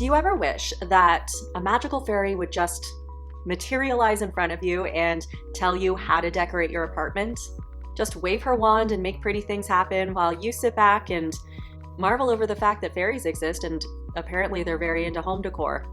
Do you ever wish that a magical fairy would just materialize in front of you and tell you how to decorate your apartment? Just wave her wand and make pretty things happen while you sit back and marvel over the fact that fairies exist, and apparently they're very into home decor.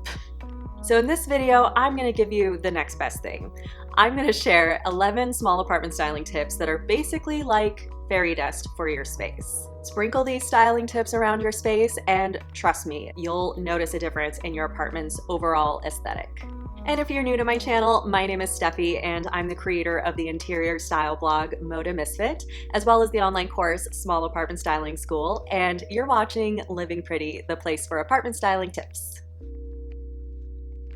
So in this video, I'm going to give you the next best thing. I'm going to share 11 small apartment styling tips that are basically like fairy dust for your space. Sprinkle these styling tips around your space and trust me, you'll notice a difference in your apartment's overall aesthetic. And if you're new to my channel, my name is Steffi and I'm the creator of the interior style blog Moda Misfit, as well as the online course Small Apartment Styling School, and you're watching Living Pretty, the place for apartment styling tips.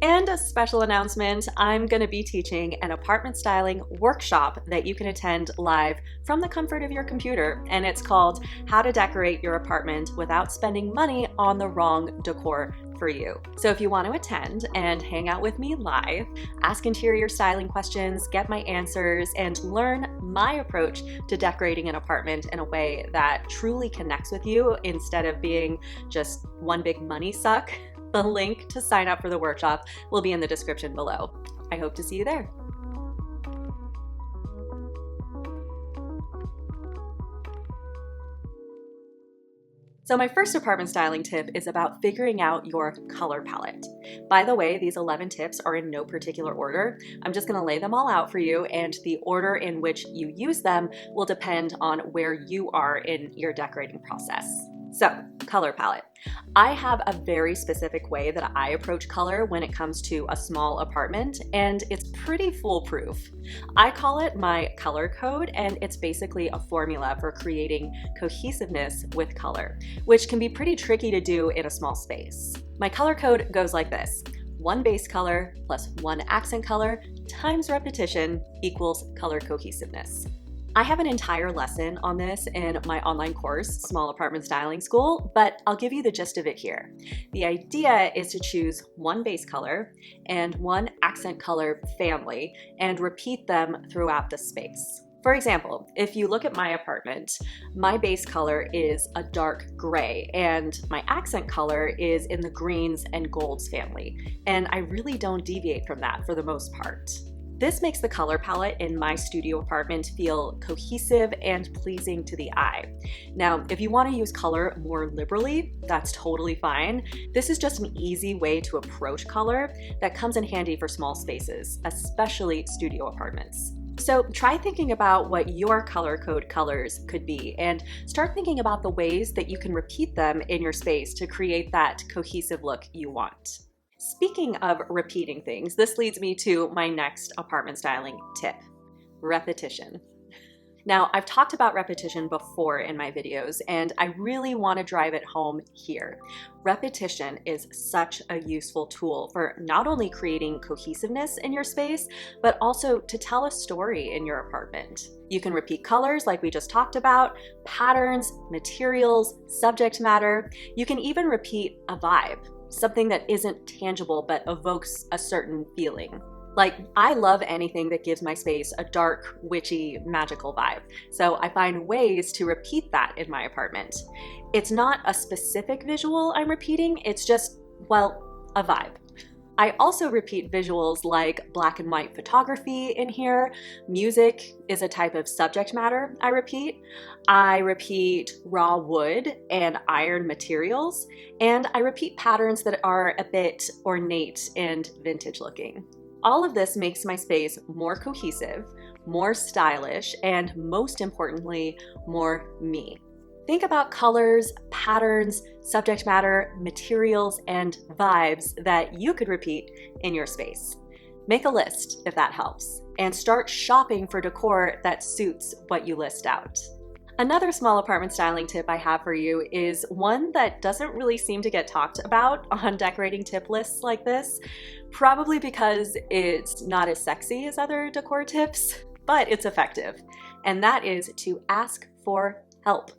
And a special announcement, I'm going to be teaching an apartment styling workshop that you can attend live from the comfort of your computer, and it's called How to Decorate Your Apartment Without Spending Money on the Wrong Decor for You. So if you want to attend and hang out with me live, ask interior styling questions, get my answers, and learn my approach to decorating an apartment in a way that truly connects with you instead of being just one big money suck, the link to sign up for the workshop will be in the description below. I hope to see you there. So my first apartment styling tip is about figuring out your color palette. By the way, these 11 tips are in no particular order. I'm just going to lay them all out for you, and the order in which you use them will depend on where you are in your decorating process. So, color palette. I have a very specific way that I approach color when it comes to a small apartment, and it's pretty foolproof. I call it my color code, and it's basically a formula for creating cohesiveness with color, which can be pretty tricky to do in a small space. My color code goes like this: one base color plus one accent color times repetition equals color cohesiveness. I have an entire lesson on this in my online course, Small Apartment Styling School, but I'll give you the gist of it here. The idea is to choose one base color and one accent color family and repeat them throughout the space. For example, if you look at my apartment, my base color is a dark gray and my accent color is in the greens and golds family, and I really don't deviate from that for the most part. This makes the color palette in my studio apartment feel cohesive and pleasing to the eye. Now, if you want to use color more liberally, that's totally fine. This is just an easy way to approach color that comes in handy for small spaces, especially studio apartments. So try thinking about what your color code colors could be and start thinking about the ways that you can repeat them in your space to create that cohesive look you want. Speaking of repeating things, this leads me to my next apartment styling tip: repetition. Now, I've talked about repetition before in my videos, and I really want to drive it home here. Repetition is such a useful tool for not only creating cohesiveness in your space, but also to tell a story in your apartment. You can repeat colors like we just talked about, patterns, materials, subject matter. You can even repeat a vibe, something that isn't tangible but evokes a certain feeling. Like, I love anything that gives my space a dark, witchy, magical vibe, so I find ways to repeat that in my apartment. It's not a specific visual I'm repeating, it's just, well, a vibe. I also repeat visuals like black and white photography in here. Music is a type of subject matter I repeat. I repeat raw wood and iron materials, and I repeat patterns that are a bit ornate and vintage looking. All of this makes my space more cohesive, more stylish, and most importantly, more me. Think about colors, patterns, subject matter, materials, and vibes that you could repeat in your space. Make a list if that helps, and start shopping for decor that suits what you list out. Another small apartment styling tip I have for you is one that doesn't really seem to get talked about on decorating tip lists like this, probably because it's not as sexy as other decor tips, but it's effective, and that is to ask for help.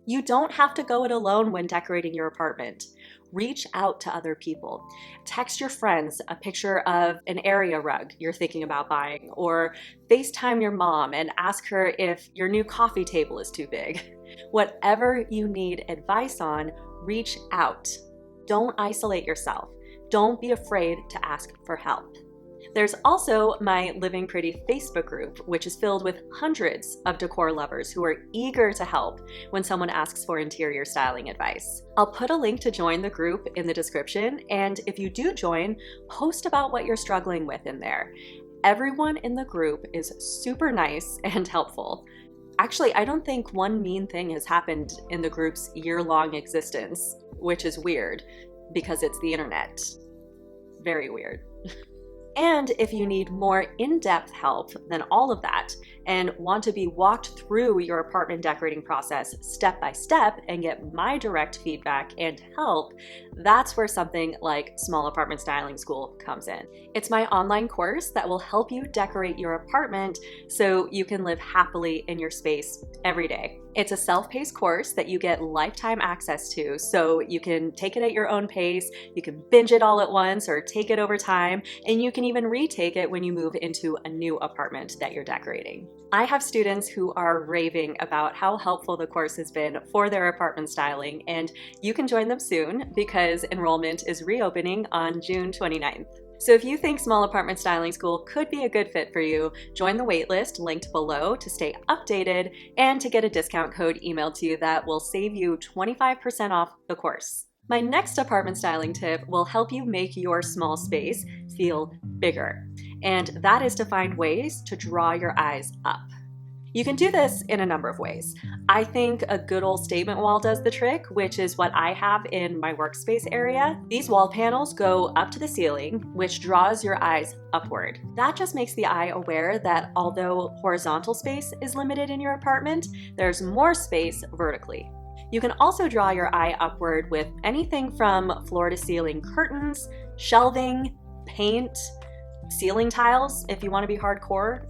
You don't have to go it alone when decorating your apartment. Reach out to other people. Text your friends a picture of an area rug you're thinking about buying, or FaceTime your mom and ask her if your new coffee table is too big. Whatever you need advice on, reach out. Don't isolate yourself. Don't be afraid to ask for help. There's also my Living Pretty Facebook group, which is filled with hundreds of decor lovers who are eager to help when someone asks for interior styling advice. I'll put a link to join the group in the description, and if you do join, post about what you're struggling with in there. Everyone in the group is super nice and helpful. Actually, I don't think one mean thing has happened in the group's year-long existence, which is weird because it's the internet. Very weird. And if you need more in-depth help than all of that and want to be walked through your apartment decorating process step by step and get my direct feedback and help, that's where something like Small Apartment Styling School comes in. It's my online course that will help you decorate your apartment so you can live happily in your space every day. It's a self-paced course that you get lifetime access to, so you can take it at your own pace, you can binge it all at once or take it over time, and you can even retake it when you move into a new apartment that you're decorating. I have students who are raving about how helpful the course has been for their apartment styling, and you can join them soon because enrollment is reopening on June 29th. So if you think Small Apartment Styling School could be a good fit for you, join the waitlist linked below to stay updated and to get a discount code emailed to you that will save you 25% off the course. My next apartment styling tip will help you make your small space feel bigger, and that is to find ways to draw your eyes up. You can do this in a number of ways. I think a good old statement wall does the trick, which is what I have in my workspace area. These wall panels go up to the ceiling, which draws your eyes upward. That just makes the eye aware that although horizontal space is limited in your apartment, there's more space vertically. You can also draw your eye upward with anything from floor to ceiling curtains, shelving, paint, ceiling tiles if you want to be hardcore.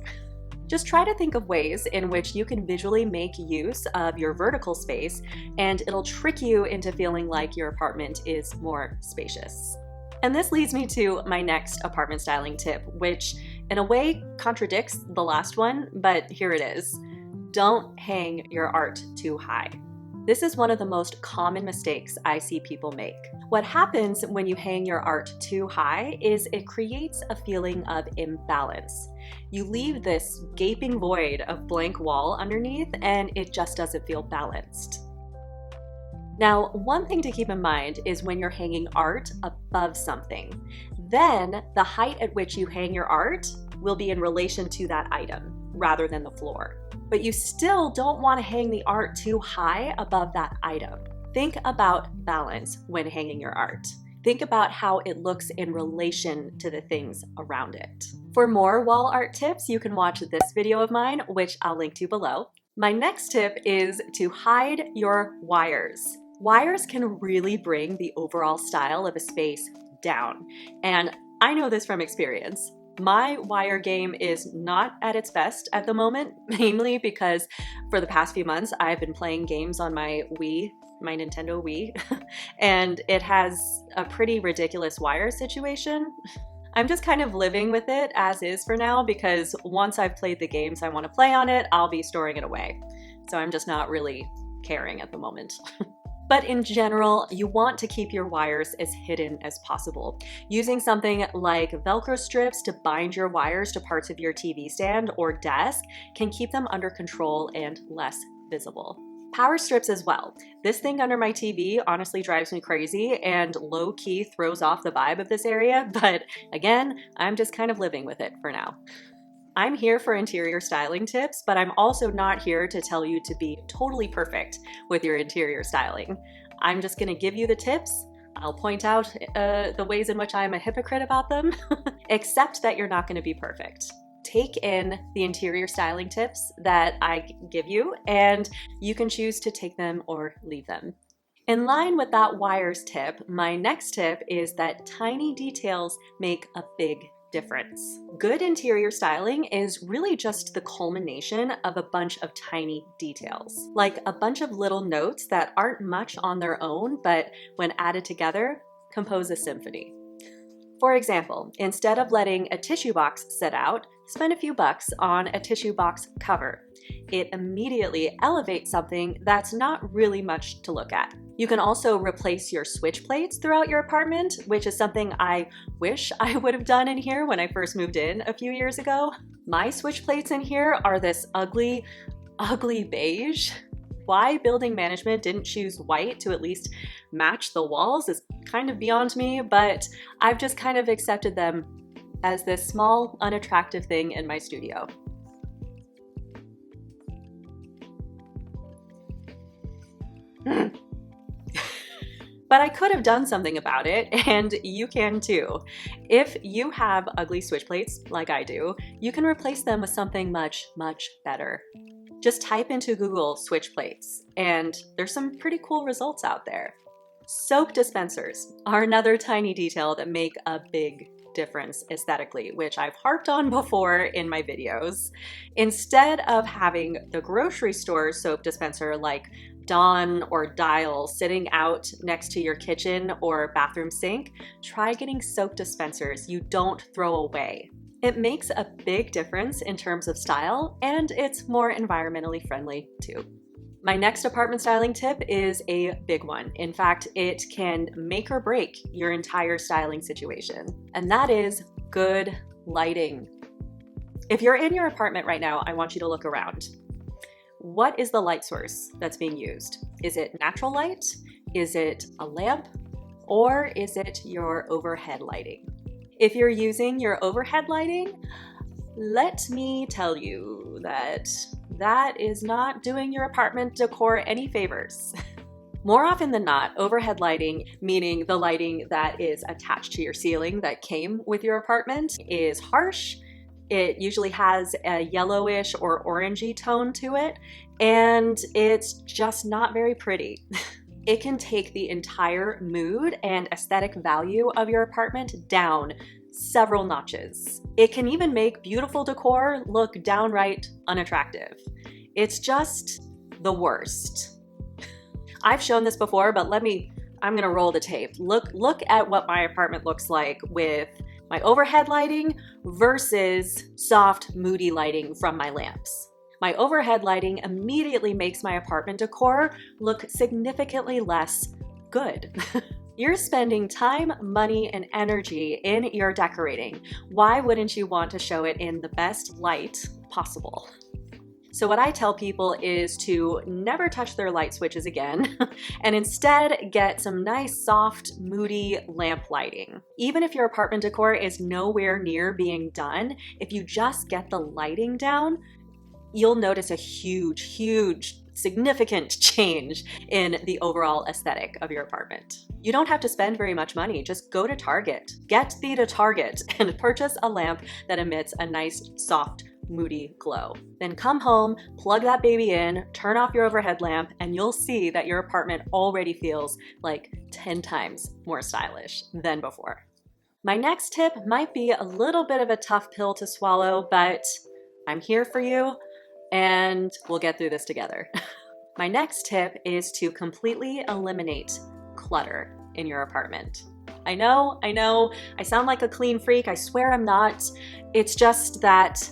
Just try to think of ways in which you can visually make use of your vertical space, and it'll trick you into feeling like your apartment is more spacious. And this leads me to my next apartment styling tip, which in a way contradicts the last one, but here it is. Don't hang your art too high. This is one of the most common mistakes I see people make. What happens when you hang your art too high is it creates a feeling of imbalance. You leave this gaping void of blank wall underneath, and it just doesn't feel balanced. Now, one thing to keep in mind is when you're hanging art above something, then the height at which you hang your art will be in relation to that item rather than the floor. But you still don't want to hang the art too high above that item. Think about balance when hanging your art. Think about how it looks in relation to the things around it. For more wall art tips, you can watch this video of mine, which I'll link to below. My next tip is to hide your wires. Wires can really bring the overall style of a space down, and I know this from experience. My wire game is not at its best at the moment, mainly because for the past few months I've been playing games on my Nintendo Wii, and it has a pretty ridiculous wire situation. I'm just kind of living with it as is for now, because once I've played the games I want to play on it, I'll be storing it away. So I'm just not really caring at the moment. But in general, you want to keep your wires as hidden as possible. Using something like Velcro strips to bind your wires to parts of your TV stand or desk can keep them under control and less visible. Power strips as well. This thing under my TV honestly drives me crazy and low-key throws off the vibe of this area, but again, I'm just kind of living with it for now. I'm here for interior styling tips, but I'm also not here to tell you to be totally perfect with your interior styling. I'm just gonna give you the tips. I'll point out the ways in which I'm a hypocrite about them, except that you're not gonna be perfect. Take in the interior styling tips that I give you, and you can choose to take them or leave them. In line with that wires tip, my next tip is that tiny details make a big difference. Good interior styling is really just the culmination of a bunch of tiny details, like a bunch of little notes that aren't much on their own, but when added together, compose a symphony. For example, instead of letting a tissue box sit out, spend a few bucks on a tissue box cover. It immediately elevates something that's not really much to look at. You can also replace your switch plates throughout your apartment, which is something I wish I would have done in here when I first moved in a few years ago. My switch plates in here are this ugly beige. Why building management didn't choose white to at least match the walls is kind of beyond me, but I've just kind of accepted them as this small, unattractive thing in my studio. But I could have done something about it, and you can too. If you have ugly switch plates, like I do, you can replace them with something much, much better. Just type into Google switch plates, and there's some pretty cool results out there. Soap dispensers are another tiny detail that make a big difference aesthetically, which I've harped on before in my videos. Instead of having the grocery store soap dispenser like Dawn or Dial sitting out next to your kitchen or bathroom sink, try getting soap dispensers you don't throw away. It makes a big difference in terms of style, and it's more environmentally friendly too. My next apartment styling tip is a big one. In fact, it can make or break your entire styling situation, and that is good lighting. If you're in your apartment right now, I want you to look around. What is the light source that's being used? Is it natural light? Is it a lamp? Or is it your overhead lighting? If you're using your overhead lighting, let me tell you that that is not doing your apartment decor any favors. More often than not, overhead lighting, meaning the lighting that is attached to your ceiling that came with your apartment, is harsh. It usually has a yellowish or orangey tone to it, and it's just not very pretty. It can take the entire mood and aesthetic value of your apartment down several notches. It can even make beautiful decor look downright unattractive. It's just the worst. I've shown this before, but I'm gonna roll the tape. Look at what my apartment looks like with my overhead lighting versus soft, moody lighting from my lamps. My overhead lighting immediately makes my apartment decor look significantly less good. You're spending time, money, and energy in your decorating. Why wouldn't you want to show it in the best light possible? So what I tell people is to never touch their light switches again and instead get some nice, soft, moody lamp lighting. Even if your apartment decor is nowhere near being done, if you just get the lighting down, you'll notice a huge, significant change in the overall aesthetic of your apartment. You don't have to spend very much money. Just go to Target. Get thee to Target and purchase a lamp that emits a nice, soft, moody glow. Then come home, plug that baby in, turn off your overhead lamp, and you'll see that your apartment already feels like 10 times more stylish than before. My next tip might be a little bit of a tough pill to swallow, but I'm here for you, and we'll get through this together. My next tip is to completely eliminate clutter in your apartment. I know, I sound like a clean freak. I swear I'm not. It's just that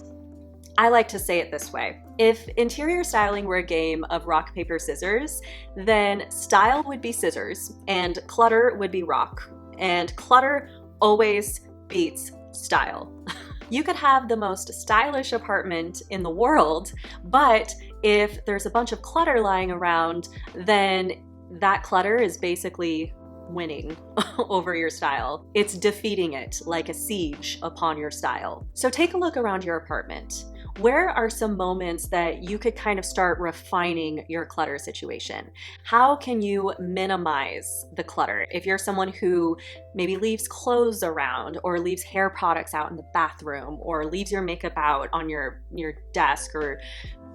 I like to say it this way. If interior styling were a game of rock, paper, scissors, then style would be scissors and clutter would be rock. And clutter always beats style. You could have the most stylish apartment in the world, but if there's a bunch of clutter lying around, then that clutter is basically winning over your style. It's defeating it like a siege upon your style. So take a look around your apartment. Where are some moments that you could kind of start refining your clutter situation? How can you minimize the clutter? If you're someone who maybe leaves clothes around or leaves hair products out in the bathroom or leaves your makeup out on your desk or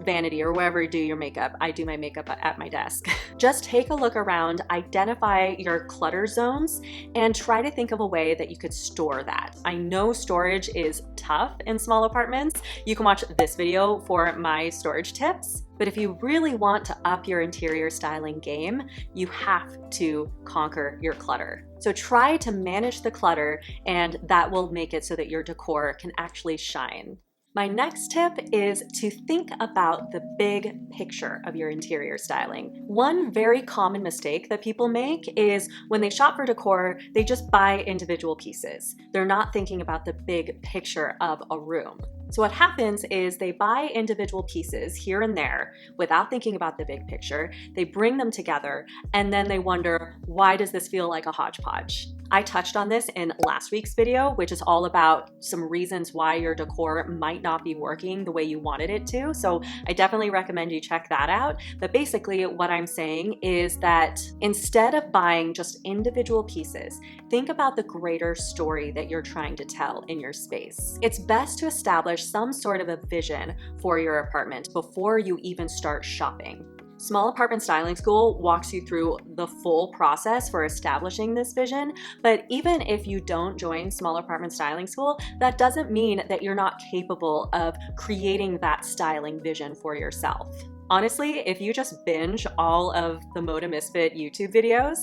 vanity or wherever you do your makeup. I do my makeup at my desk. Just take a look around, identify your clutter zones, and try to think of a way that you could store that. I know storage is tough in small apartments. You can watch this video for my storage tips, but if you really want to up your interior styling game, you have to conquer your clutter. So try to manage the clutter, and that will make it so that your decor can actually shine. My next tip is to think about the big picture of your interior styling. One very common mistake that people make is when they shop for decor, they just buy individual pieces. They're not thinking about the big picture of a room. So what happens is they buy individual pieces here and there without thinking about the big picture. They bring them together and then they wonder, why does this feel like a hodgepodge? I touched on this in last week's video, which is all about some reasons why your decor might not be working the way you wanted it to. So I definitely recommend you check that out. But basically what I'm saying is that instead of buying just individual pieces, think about the greater story that you're trying to tell in your space. It's best to establish some sort of a vision for your apartment before you even start shopping. Small Apartment Styling School walks you through the full process for establishing this vision, but even if you don't join Small Apartment Styling School, that doesn't mean that you're not capable of creating that styling vision for yourself. Honestly, if you just binge all of the Moda Misfit YouTube videos,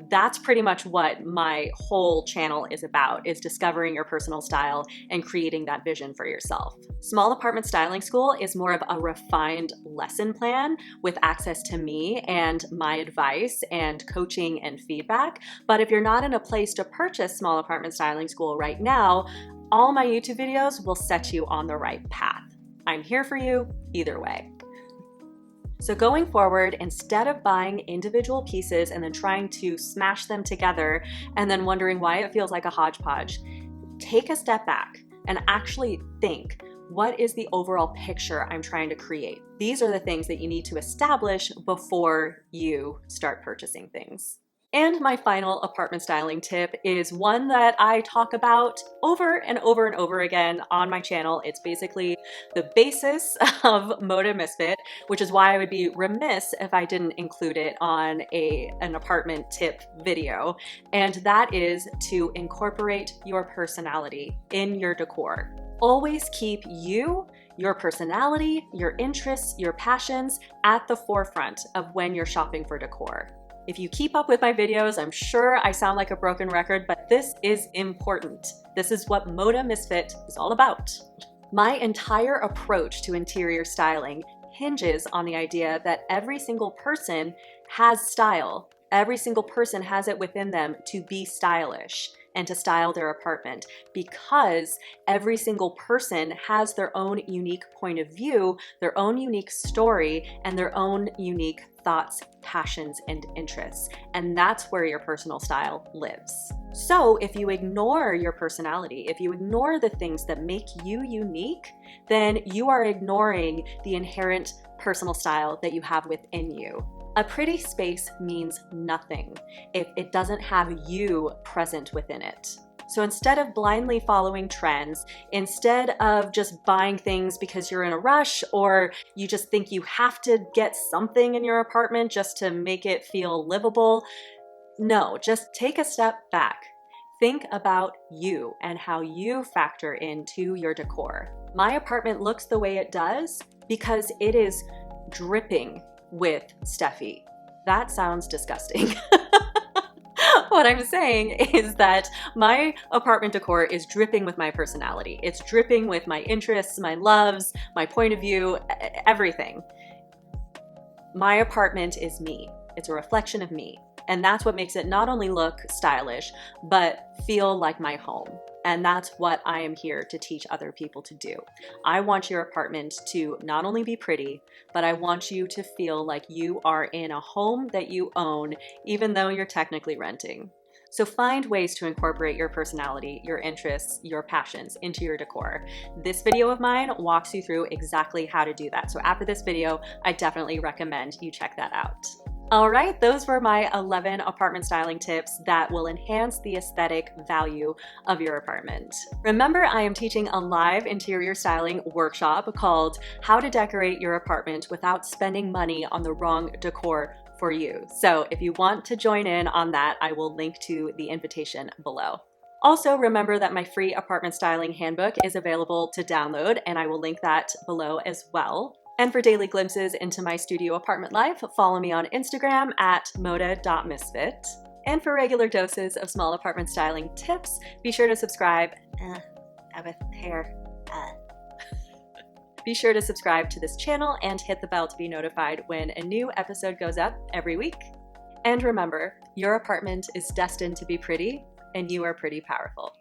that's pretty much what my whole channel is about, is discovering your personal style and creating that vision for yourself. Small Apartment Styling School is more of a refined lesson plan with access to me and my advice and coaching and feedback. But if you're not in a place to purchase Small Apartment Styling School right now, all my YouTube videos will set you on the right path. I'm here for you either way. So going forward, instead of buying individual pieces and then trying to smash them together and then wondering why it feels like a hodgepodge, take a step back and actually think, what is the overall picture I'm trying to create? These are the things that you need to establish before you start purchasing things. And my final apartment styling tip is one that I talk about over and over and over again on my channel. It's basically the basis of Moda Misfit, which is why I would be remiss if I didn't include it on an apartment tip video. And that is to incorporate your personality in your decor. Always keep you, your personality, your interests, your passions at the forefront of when you're shopping for decor. If you keep up with my videos, I'm sure I sound like a broken record, but this is important. This is what Moda Misfit is all about. My entire approach to interior styling hinges on the idea that every single person has style. Every single person has it within them to be stylish and to style their apartment, because every single person has their own unique point of view, their own unique story, and their own unique thoughts, passions, and interests. And that's where your personal style lives. So if you ignore your personality, if you ignore the things that make you unique, then you are ignoring the inherent personal style that you have within you. A pretty space means nothing if it doesn't have you present within it. So instead of blindly following trends, instead of just buying things because you're in a rush or you just think you have to get something in your apartment just to make it feel livable, no, just take a step back. Think about you and how you factor into your decor. My apartment looks the way it does because it is dripping with Steffi. That sounds disgusting. What I'm saying is that my apartment decor is dripping with my personality. It's dripping with my interests, my loves, my point of view, everything. My apartment is me. It's a reflection of me. And that's what makes it not only look stylish, but feel like my home. And that's what I am here to teach other people to do. I want your apartment to not only be pretty, but I want you to feel like you are in a home that you own, even though you're technically renting. So find ways to incorporate your personality, your interests, your passions into your decor. This video of mine walks you through exactly how to do that. So after this video, I definitely recommend you check that out. All right, those were my 11 apartment styling tips that will enhance the aesthetic value of your apartment. Remember, I am teaching a live interior styling workshop called How to Decorate Your Apartment Without Spending Money on the Wrong Decor for You. So if you want to join in on that, I will link to the invitation below. Also, remember that my free apartment styling handbook is available to download, and I will link that below as well. And for daily glimpses into my studio apartment life, follow me on Instagram at moda.misfit. And for regular doses of small apartment styling tips, be sure to subscribe. With hair. Be sure to subscribe to this channel and hit the bell to be notified when a new episode goes up every week. And remember, your apartment is destined to be pretty, and you are pretty powerful.